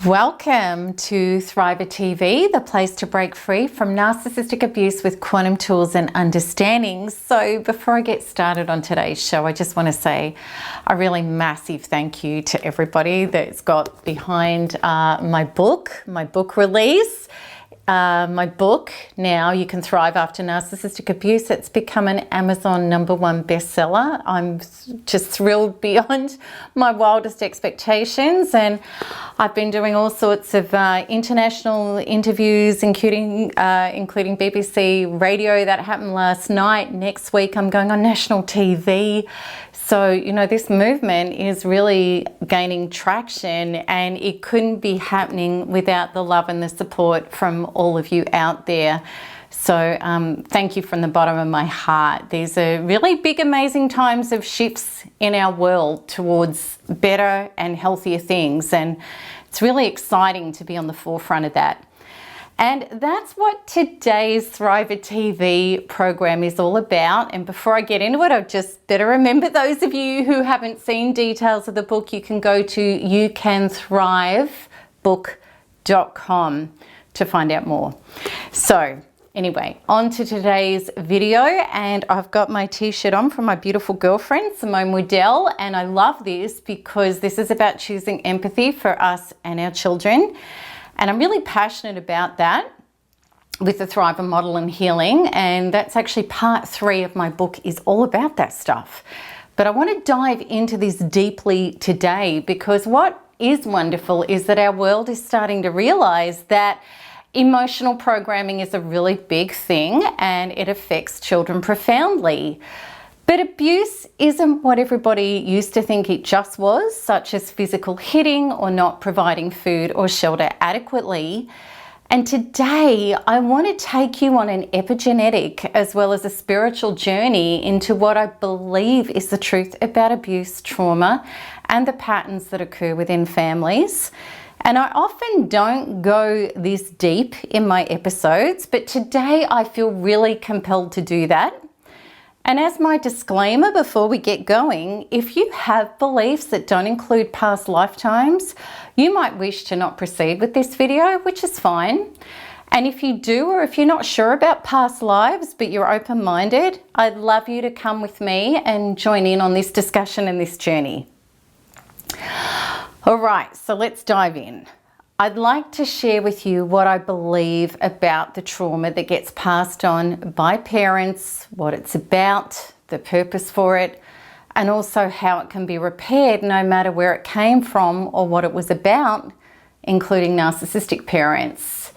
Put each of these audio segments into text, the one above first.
Welcome to Thriver TV, the place to break free from narcissistic abuse with quantum tools and understanding. So before I get started on today's show, I just want to say a really massive thank you to everybody that's got behind my book release. My book, Now You Can Thrive After Narcissistic Abuse, it's become an Amazon #1 bestseller. I'm just thrilled beyond my wildest expectations, and I've been doing all sorts of international interviews, including BBC radio. That happened last night. Next week I'm going on national TV. So, you know, this movement is really gaining traction, and it couldn't be happening without the love and the support from all of you out there. So thank you from the bottom of my heart. These are really big, amazing times of shifts in our world towards better and healthier things. And it's really exciting to be on the forefront of that. And that's what today's Thriver TV program is all about. And before I get into it, I just better remember those of you who haven't seen details of the book, you can go to youkanthrivebook.com to find out more. So anyway, on to today's video, and I've got my t-shirt on from my beautiful girlfriend, Simone Waddell, and I love this because this is about choosing empathy for us and our children. And I'm really passionate about that with the Thriver model and healing. And that's actually part 3 of my book is all about that stuff. But I want to dive into this deeply today because what is wonderful is that our world is starting to realize that emotional programming is a really big thing and it affects children profoundly. But abuse isn't what everybody used to think it just was, such as physical hitting or not providing food or shelter adequately. And today I want to take you on an epigenetic as well as a spiritual journey into what I believe is the truth about abuse, trauma, and the patterns that occur within families. And I often don't go this deep in my episodes, but today I feel really compelled to do that. And as my disclaimer before we get going, if you have beliefs that don't include past lifetimes, you might wish to not proceed with this video, which is fine. And if you do, or if you're not sure about past lives, but you're open-minded, I'd love you to come with me and join in on this discussion and this journey. All right, so let's dive in. I'd like to share with you what I believe about the trauma that gets passed on by parents, what it's about, the purpose for it, and also how it can be repaired no matter where it came from or what it was about, including narcissistic parents.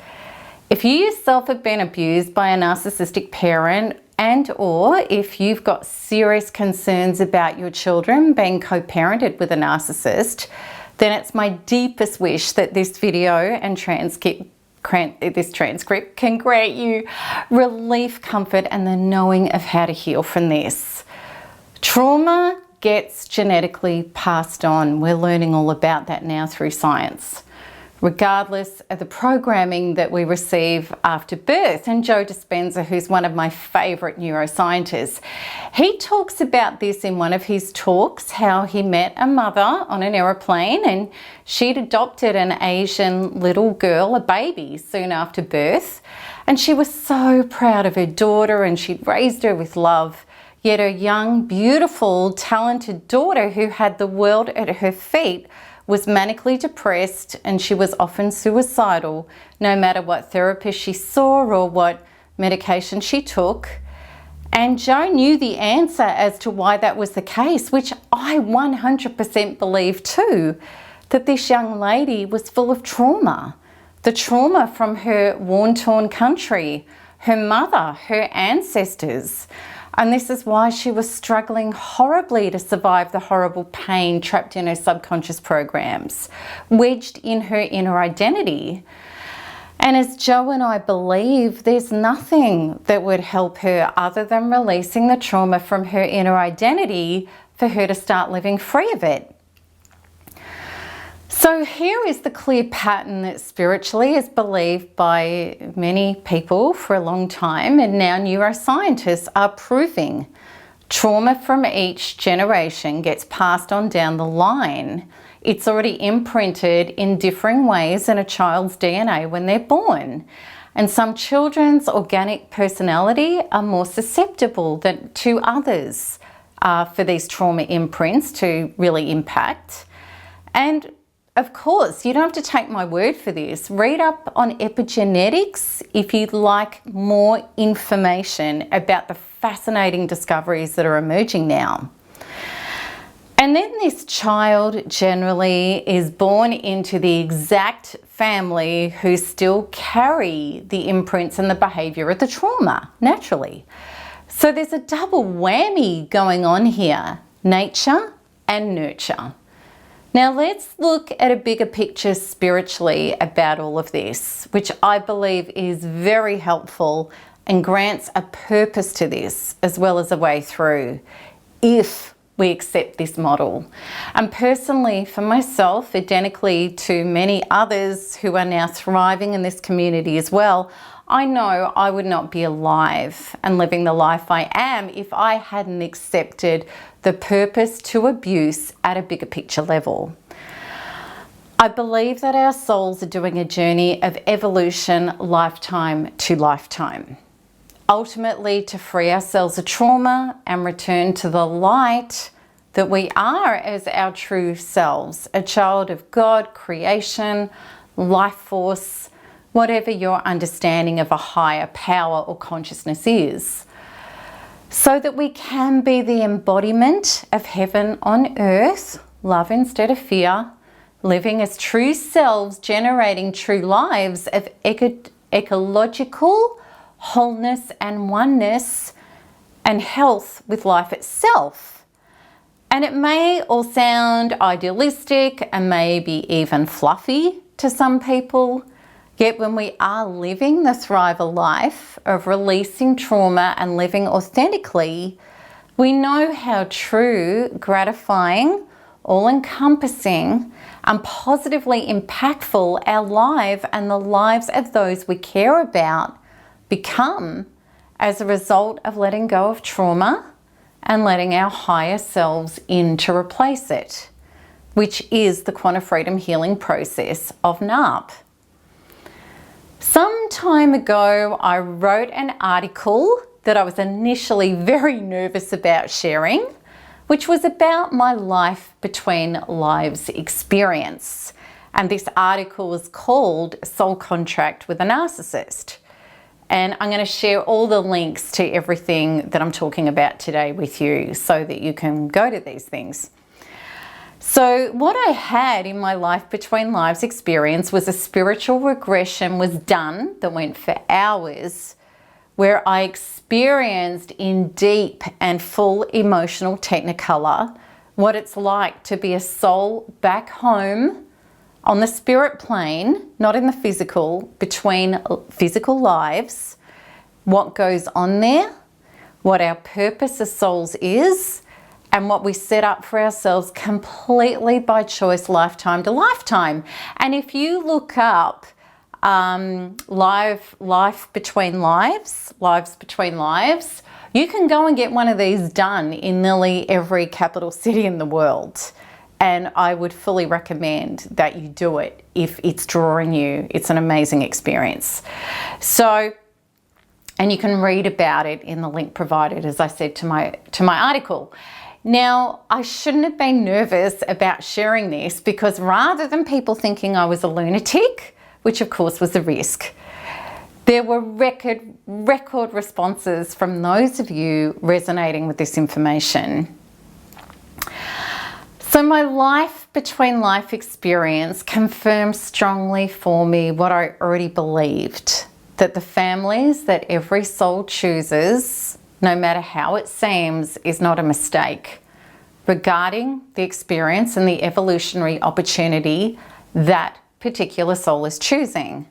If you yourself have been abused by a narcissistic parent or if you've got serious concerns about your children being co-parented with a narcissist, then it's my deepest wish that this video and this transcript can grant you relief, comfort, and the knowing of how to heal from this. Trauma gets genetically passed on. We're learning all about that now through science, regardless of the programming that we receive after birth. And Joe Dispenza, who's one of my favorite neuroscientists, he talks about this in one of his talks, how he met a mother on an aeroplane and she'd adopted an Asian little girl, a baby, soon after birth. And she was so proud of her daughter and she'd raised her with love. Yet her young, beautiful, talented daughter who had the world at her feet was manically depressed, and she was often suicidal no matter what therapist she saw or what medication she took. And Joe knew the answer as to why that was the case, which I 100% believe too, that this young lady was full of trauma. The trauma from her war-torn country, her mother, her ancestors. And this is why she was struggling horribly to survive the horrible pain trapped in her subconscious programs, wedged in her inner identity. And as Joe and I believe, there's nothing that would help her other than releasing the trauma from her inner identity for her to start living free of it. So here is the clear pattern that spiritually is believed by many people for a long time, and now neuroscientists are proving trauma from each generation gets passed on down the line It's already imprinted in differing ways in a child's DNA when they're born. And some children's organic personality are more susceptible to others for these trauma imprints to really impact. And of course, you don't have to take my word for this. Read up on epigenetics if you'd like more information about the fascinating discoveries that are emerging now. And then this child generally is born into the exact family who still carry the imprints and the behaviour of the trauma, naturally. So there's a double whammy going on here, nature and nurture. Now let's look at a bigger picture spiritually about all of this, which I believe is very helpful and grants a purpose to this as well as a way through, if we accept this model. And personally, for myself, identically to many others who are now thriving in this community as well, I know I would not be alive and living the life I am if I hadn't accepted the purpose to abuse at a bigger picture level. I believe that our souls are doing a journey of evolution lifetime to lifetime, ultimately to free ourselves of trauma and return to the light that we are as our true selves, a child of God, creation, life force, whatever your understanding of a higher power or consciousness is, so that we can be the embodiment of heaven on earth, love instead of fear, living as true selves, generating true lives of ecological wholeness and oneness and health with life itself. And it may all sound idealistic and maybe even fluffy to some people, yet when we are living the Thriver life of releasing trauma and living authentically, we know how true, gratifying, all-encompassing and positively impactful our life and the lives of those we care about become as a result of letting go of trauma and letting our higher selves in to replace it, which is the quantum freedom healing process of NARP. Some time ago, I wrote an article that I was initially very nervous about sharing, which was about my life between lives experience. And this article was called Soul Contract with a Narcissist. And I'm going to share all the links to everything that I'm talking about today with you so that you can go to these things. So what I had in my life between lives experience was a spiritual regression was done that went for hours, where I experienced in deep and full emotional technicolor what it's like to be a soul back home on the spirit plane, not in the physical, between physical lives, what goes on there, what our purpose as souls is, and what we set up for ourselves completely by choice, lifetime to lifetime. And if you look up life between lives, lives between lives, you can go and get one of these done in nearly every capital city in the world. And I would fully recommend that you do it if it's drawing you. It's an amazing experience. So, and you can read about it in the link provided, as I said, to my article. Now, I shouldn't have been nervous about sharing this because rather than people thinking I was a lunatic, which of course was a risk, there were record responses from those of you resonating with this information. So my life between life experience confirmed strongly for me what I already believed, that the families that every soul chooses, no matter how it seems, is not a mistake regarding the experience and the evolutionary opportunity that particular soul is choosing.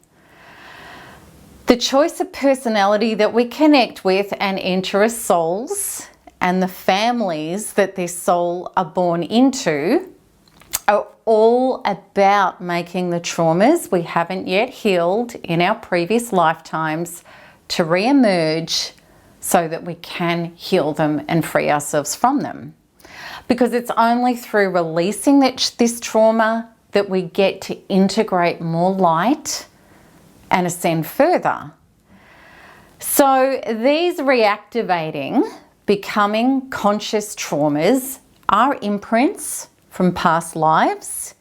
The choice of personality that we connect with and enter as souls and the families that this soul are born into are all about making the traumas we haven't yet healed in our previous lifetimes to re-emerge so that we can heal them and free ourselves from them. because it's only through releasing this trauma that we get to integrate more light and ascend further. So these reactivating, becoming conscious traumas are imprints from past lives.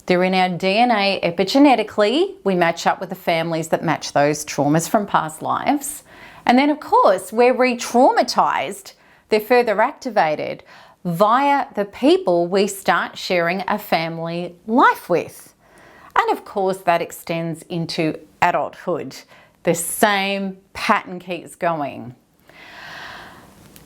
They're in our DNA epigenetically. We match up with the families that match those traumas from past lives. And then, of course, we're re-traumatized. They're further activated via the people we start sharing a family life with. And of course, that extends into adulthood. The same pattern keeps going.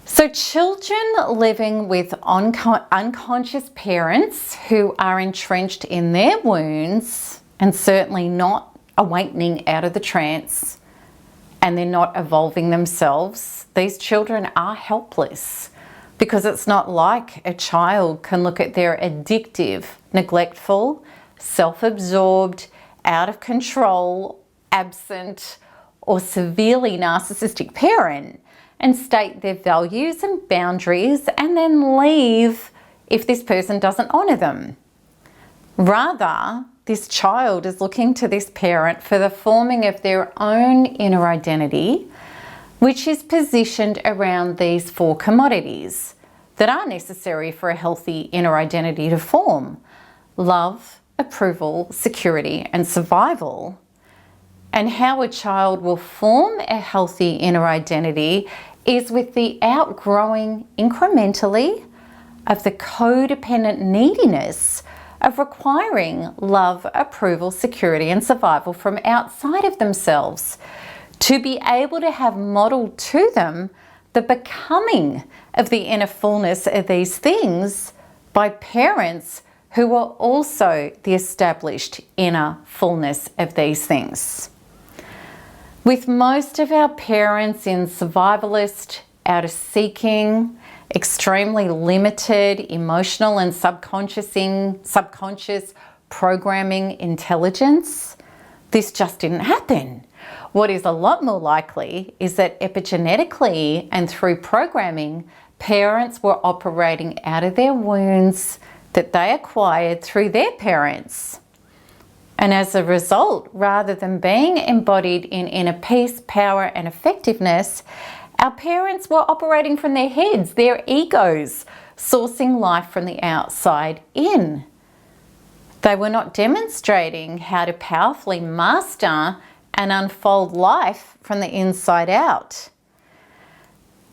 So children living with unconscious parents who are entrenched in their wounds and certainly not awakening out of the trance, and they're not evolving themselves, these children are helpless, because it's not like a child can look at their addictive, neglectful, self-absorbed, out of control, absent, or severely narcissistic parent and state their values and boundaries and then leave if this person doesn't honour them. Rather, this child is looking to this parent for the forming of their own inner identity, which is positioned around these 4 commodities that are necessary for a healthy inner identity to form: love, approval, security, and survival. And how a child will form a healthy inner identity is with the outgrowing incrementally of the codependent neediness of requiring love, approval, security, and survival from outside of themselves, to be able to have modeled to them the becoming of the inner fullness of these things by parents who are also the established inner fullness of these things. With most of our parents in survivalist, out of seeking, extremely limited emotional and subconscious programming intelligence, this just didn't happen. What is a lot more likely is that epigenetically and through programming, parents were operating out of their wounds that they acquired through their parents. And as a result, rather than being embodied in inner peace, power, and effectiveness, our parents were operating from their heads, their egos, sourcing life from the outside in. They were not demonstrating how to powerfully master and unfold life from the inside out.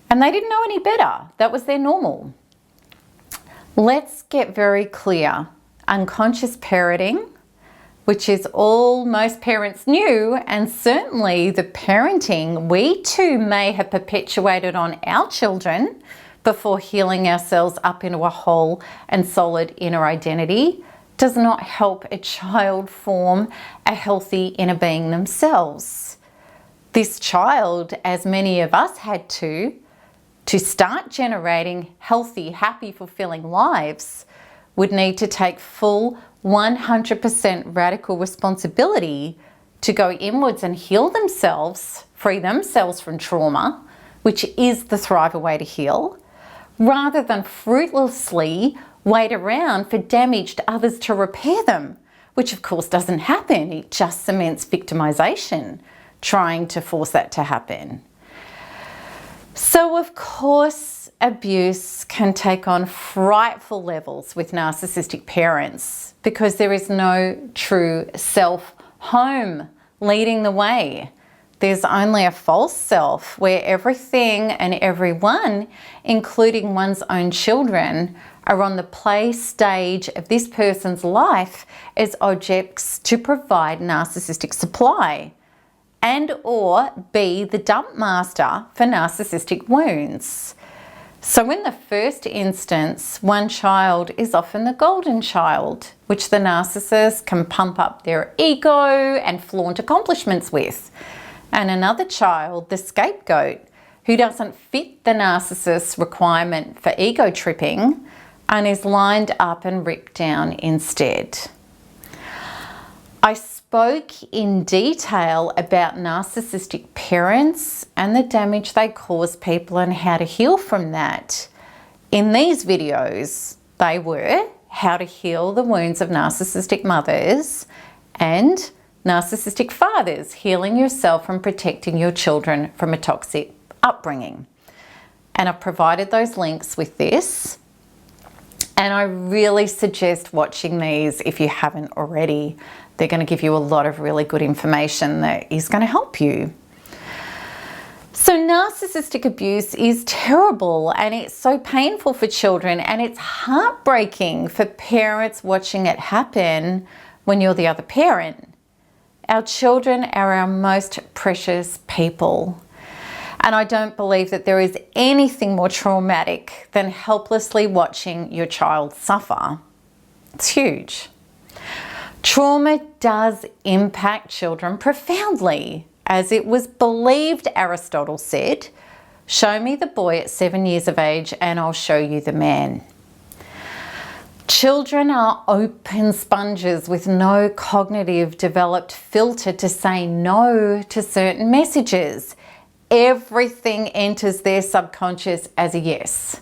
And they didn't know any better. That was their normal. Let's get very clear. Unconscious parenting, which is all most parents knew, and certainly the parenting we too may have perpetuated on our children before healing ourselves up into a whole and solid inner identity, does not help a child form a healthy inner being themselves. This child, as many of us had to start generating healthy, happy, fulfilling lives, would need to take full 100% radical responsibility to go inwards and heal themselves, free themselves from trauma, which is the Thriver way to heal, rather than fruitlessly wait around for damaged others to repair them, which of course doesn't happen. It just cements victimization, trying to force that to happen. So of course, abuse can take on frightful levels with narcissistic parents because there is no true self-home leading the way. There's only a false self where everything and everyone, including one's own children, are on the play stage of this person's life as objects to provide narcissistic supply and or be the dump master for narcissistic wounds. So in the first instance, one child is often the golden child, which the narcissist can pump up their ego and flaunt accomplishments with. And another child, the scapegoat, who doesn't fit the narcissist's requirement for ego tripping and is lined up and ripped down instead. I spoke in detail about narcissistic parents and the damage they cause people and how to heal from that In these videos, they were how to heal the wounds of narcissistic mothers and narcissistic fathers, healing yourself and protecting your children from a toxic upbringing. And I've provided those links with this. And I really suggest watching these if you haven't already. They're going to give you a lot of really good information that is going to help you. So narcissistic abuse is terrible, and it's so painful for children, and it's heartbreaking for parents watching it happen when you're the other parent. Our children are our most precious people. And I don't believe that there is anything more traumatic than helplessly watching your child suffer. It's huge. Trauma does impact children profoundly. As it was believed, Aristotle said, "Show me the boy at 7 years of age and I'll show you the man." Children are open sponges with no cognitive developed filter to say no to certain messages. Everything enters their subconscious as a yes.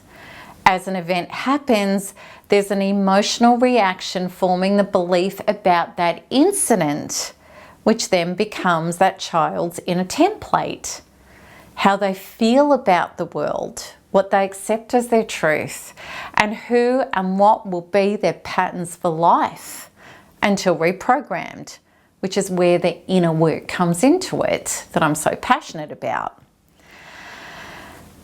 As an event happens, there's an emotional reaction forming the belief about that incident, which then becomes that child's inner template. How they feel about the world, what they accept as their truth, and who and what will be their patterns for life until reprogrammed, which is where the inner work comes into it that I'm so passionate about.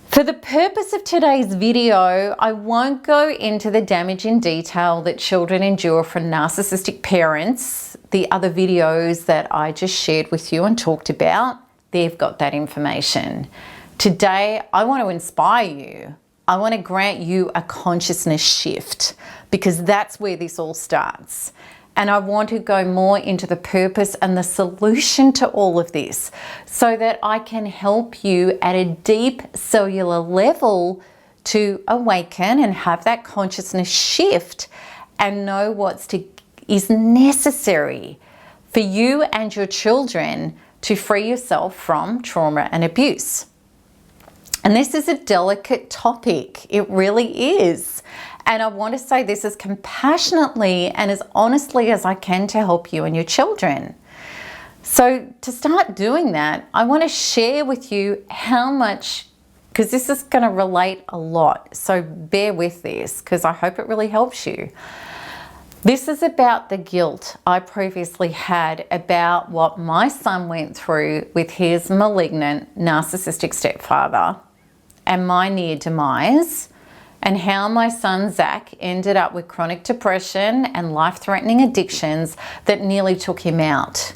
For the purpose of today's video, I won't go into the damage in detail that children endure from narcissistic parents. The other videos that I just shared with you and talked about, they've got that information. Today, I want to inspire you. I want to grant you a consciousness shift, because that's where this all starts. And I want to go more into the purpose and the solution to all of this so that I can help you at a deep cellular level to awaken and have that consciousness shift and know is necessary for you and your children to free yourself from trauma and abuse. And this is a delicate topic. It really is. And I want to say this as compassionately and as honestly as I can to help you and your children. So to start doing that, I want to share with you how much, because this is going to relate a lot. So bear with this, because I hope it really helps you. This is about the guilt I previously had about what my son went through with his malignant narcissistic stepfather and my near demise, and how my son Zach ended up with chronic depression and life-threatening addictions that nearly took him out.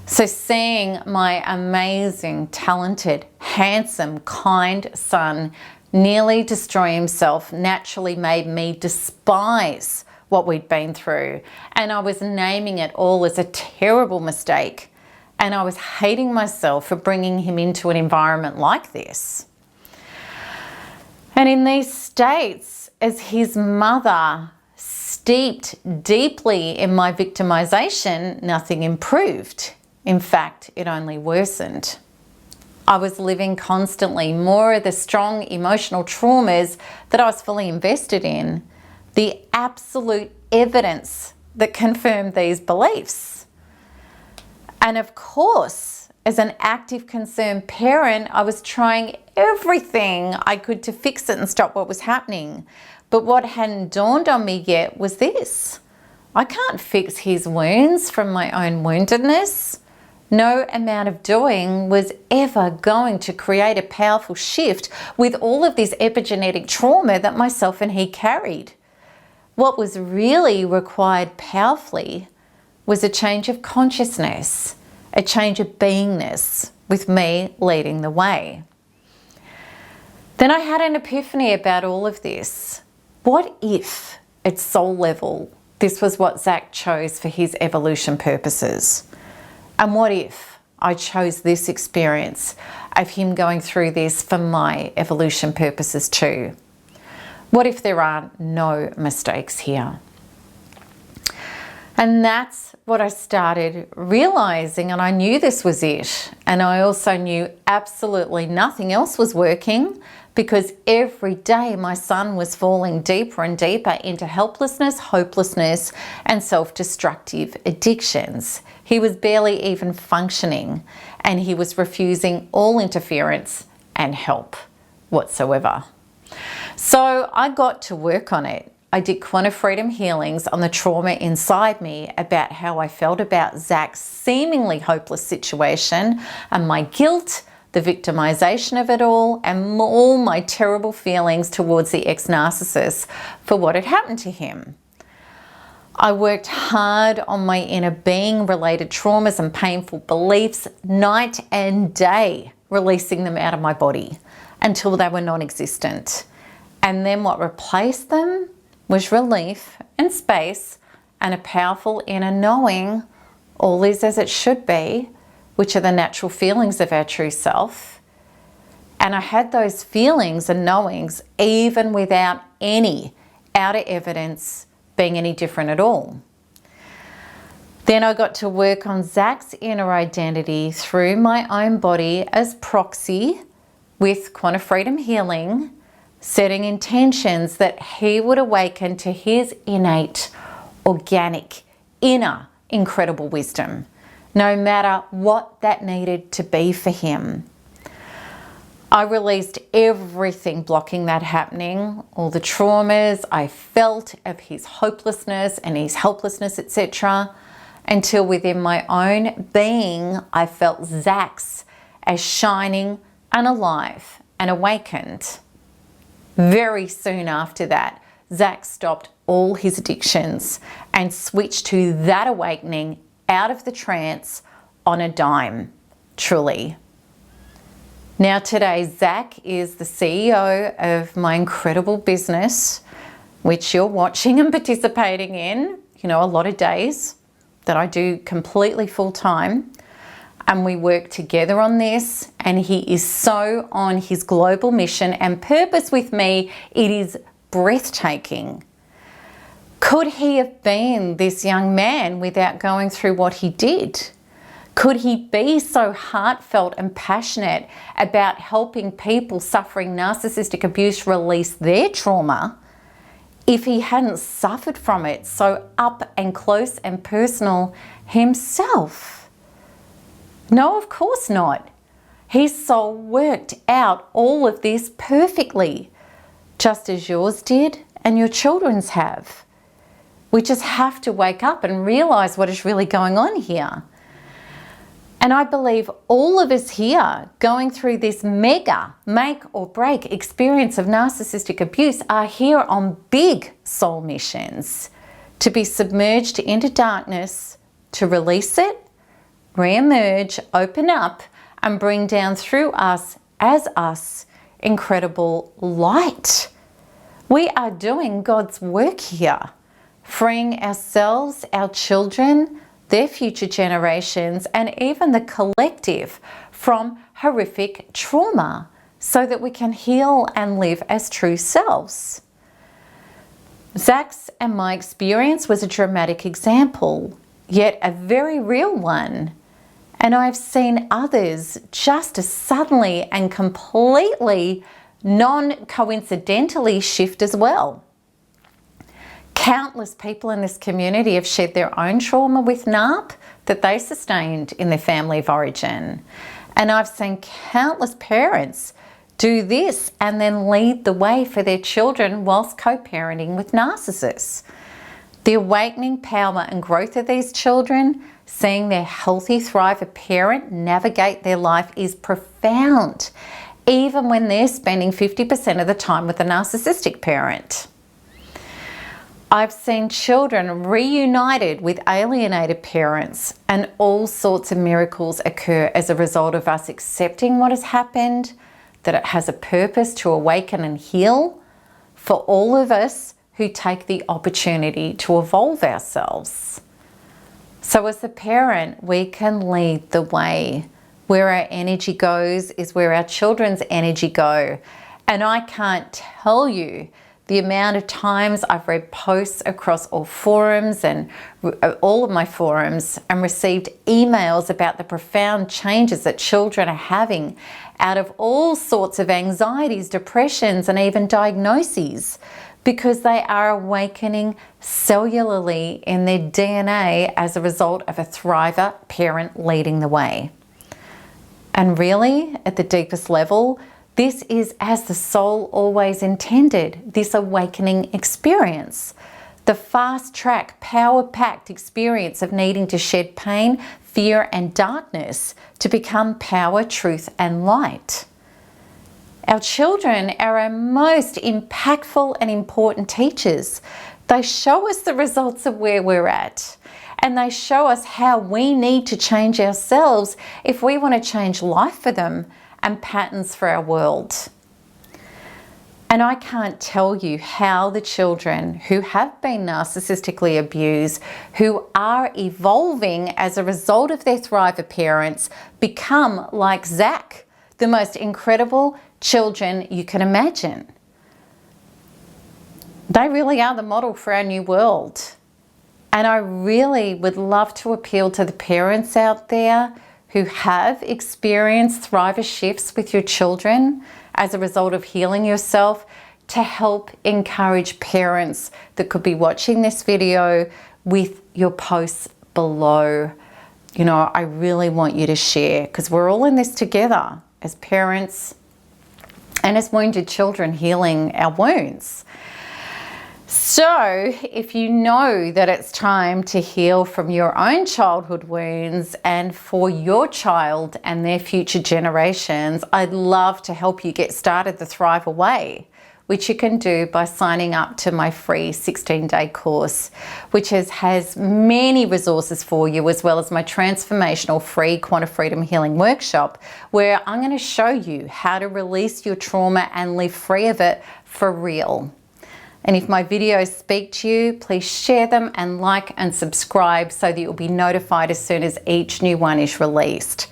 So seeing my amazing, talented, handsome, kind son nearly destroy himself naturally made me despise what we'd been through. And I was naming it all as a terrible mistake. And I was hating myself for bringing him into an environment like this. And in these states, as his mother, steeped deeply in my victimization, nothing improved. In fact, it only worsened. I was living constantly more of the strong emotional traumas that I was fully invested in, the absolute evidence that confirmed these beliefs. And of course, as an active, concerned parent, I was trying everything I could to fix it and stop what was happening. But what hadn't dawned on me yet was this: I can't fix his wounds from my own woundedness. No amount of doing was ever going to create a powerful shift with all of this epigenetic trauma that myself and he carried. What was really required powerfully was a change of consciousness, a change of beingness, with me leading the way. Then I had an epiphany about all of this. What if, at soul level, this was what Zach chose for his evolution purposes? And what if I chose this experience of him going through this for my evolution purposes too? What if there are no mistakes here? And that's what I started realizing, and I knew this was it. And I also knew absolutely nothing else was working because every day my son was falling deeper and deeper into helplessness, hopelessness, and self-destructive addictions. He was barely even functioning, and he was refusing all interference and help whatsoever. So I got to work on it. I did quantum freedom healings on the trauma inside me about how I felt about Zach's seemingly hopeless situation and my guilt, the victimization of it all, and all my terrible feelings towards the ex-narcissist for what had happened to him. I worked hard on my inner being related traumas and painful beliefs night and day, releasing them out of my body until they were non-existent. And then what replaced them was relief and space and a powerful inner knowing all is as it should be, which are the natural feelings of our true self. And I had those feelings and knowings even without any outer evidence being any different at all. Then I got to work on Zach's inner identity through my own body as proxy with quantum freedom healing, setting intentions that he would awaken to his innate, organic, inner, incredible wisdom, no matter what that needed to be for him. I released everything blocking that happening, all the traumas I felt of his hopelessness and his helplessness, etc., until within my own being, I felt Zach's as shining and alive and awakened. Very soon after that, Zach stopped all his addictions and switched to that awakening out of the trance on a dime, truly. Now today, Zach is the CEO of my incredible business, which you're watching and participating in, a lot of days that I do completely full time. And we work together on this, and he is so on his global mission and purpose with me. It is breathtaking. Could he have been this young man without going through what he did? Could he be so heartfelt and passionate about helping people suffering narcissistic abuse release their trauma if he hadn't suffered from it so up and close and personal himself? No, of course not. His soul worked out all of this perfectly, just as yours did and your children's have. We just have to wake up and realize what is really going on here. And I believe all of us here going through this mega make or break experience of narcissistic abuse are here on big soul missions to be submerged into darkness, to release it, re-emerge, open up, and bring down through us, as us, incredible light. We are doing God's work here, freeing ourselves, our children, their future generations, and even the collective from horrific trauma so that we can heal and live as true selves. Zach's and my experience was a dramatic example, yet a very real one. And I've seen others just as suddenly and completely non-coincidentally shift as well. Countless people in this community have shared their own trauma with NARP that they sustained in their family of origin. And I've seen countless parents do this and then lead the way for their children whilst co-parenting with narcissists. The awakening power and growth of these children, seeing their healthy, thriving parent navigate their life, is profound, even when they're spending 50% of the time with a narcissistic parent. I've seen children reunited with alienated parents, and all sorts of miracles occur as a result of us accepting what has happened, that it has a purpose to awaken and heal for all of us who take the opportunity to evolve ourselves. So as a parent, we can lead the way. Where our energy goes is where our children's energy go. And I can't tell you The amount of times I've read posts across all forums and all of my forums and received emails about the profound changes that children are having out of all sorts of anxieties, depressions, and even diagnoses, because they are awakening cellularly in their DNA as a result of a thriver parent leading the way. And really, at the deepest level, this is as the soul always intended, this awakening experience. The fast-track, power-packed experience of needing to shed pain, fear, and darkness to become power, truth, and light. Our children are our most impactful and important teachers. They show us the results of where we're at, and they show us how we need to change ourselves if we want to change life for them and patterns for our world. And I can't tell you how the children who have been narcissistically abused, who are evolving as a result of their thriver parents, become like Zach, the most incredible children you can imagine. They really are the model for our new world. And I really would love to appeal to the parents out there who have experienced thriver shifts with your children as a result of healing yourself, to help encourage parents that could be watching this video with your posts below. You know, I really want you to share, because we're all in this together as parents and as wounded children healing our wounds. So if you know that it's time to heal from your own childhood wounds and for your child and their future generations, I'd love to help you get started the Thrive Away, which you can do by signing up to my free 16-day course, which has many resources for you, as well as my transformational free Quantum Freedom Healing Workshop, where I'm going to show you how to release your trauma and live free of it for real. And if my videos speak to you, please share them and like and subscribe so that you'll be notified as soon as each new one is released.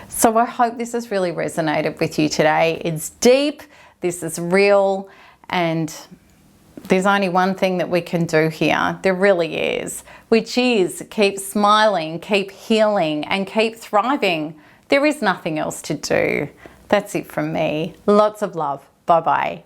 So I hope this has really resonated with you today. It's deep, this is real, and there's only one thing that we can do here. There really is, which is keep smiling, keep healing, and keep thriving. There is nothing else to do. That's it from me. Lots of love. Bye-bye.